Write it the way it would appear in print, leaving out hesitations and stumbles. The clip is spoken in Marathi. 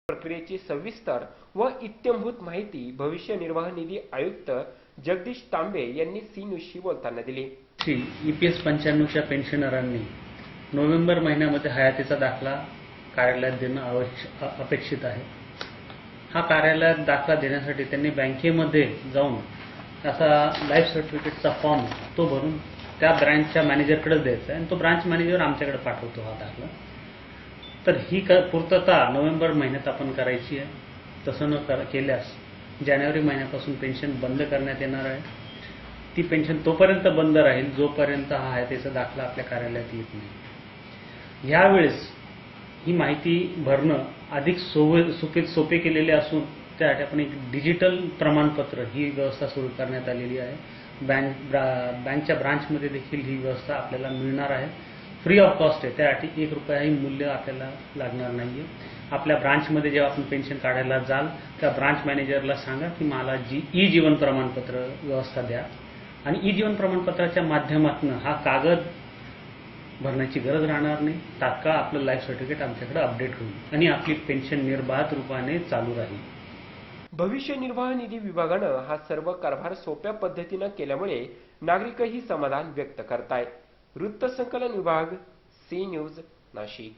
प्रक्रियेची सविस्तर व इत्थंभूत माहिती भविष्य निर्वाह निधी आयुक्त जगदीश तांबे यांनी सी न्यूजशी बोलताना दिली। EPS 95च्या पेन्शनरांनी नोव्हेंबर महिन्यामध्ये हयातीचा दाखला कार्यालयात देणं अपेक्षित आहे। हा कार्यालयात दाखला देण्यासाठी त्यांनी बँकेमध्ये जाऊन असा लाईफ सर्टिफिकेटचा फॉर्म तो भरून त्या ब्रांचच्या मॅनेजरकडे द्यायचा आहे आणि तो ब्रांच मॅनेजर आमच्याकडे पाठवतो हा दाखला। तर ही पूर्तता नोव्हेंबर महिन्यात आपण करायची आहे। तसं न केल्यास जानेवारी महिन्यापासून पेन्शन बंद करण्यात येणार आहे। ती पेन्शन तोपर्यंत बंद राहील जोपर्यंत हा हयातीचा दाखला आपल्या कार्यालयात येत नाही। यावेळेस ही माहिती भरणं अधिक सोपे केलेले असून त्यासाठी आपण एक डिजिटल प्रमाणपत्र ही व्यवस्था सुरू करण्यात आलेली आहे। बँकच्या ब्रांचमध्ये देखील ही व्यवस्था आपल्याला मिळणार आहे। फ्री ऑफ कॉस्ट आहे, त्यासाठी 1 रुपयाही मूल्य आपल्याला लागणार नाहीये। आपल्या ब्रांचमध्ये जेव्हा आपण पेन्शन काढायला जाल त्या ब्रांच मॅनेजरला सांगा की मला ई जीवन प्रमाणपत्र व्यवस्था द्या आणि ई जीवन प्रमाणपत्राच्या माध्यमातून हा कागद भरण्याची गरज राहणार नाही। तात्काळ आपलं लाईफ सर्टिफिकेट आमच्याकडे अपडेट होईल आणि आपली पेन्शन निर्बाध रूपाने चालू राहील। भविष्य निर्वाह निधी विभागानं हा सर्व कारभार सोप्या पद्धतीनं केल्यामुळे नागरिकही समाधान व्यक्त करतायत। वृत्त संकलन विभाग, सी न्यूज, नाशिक।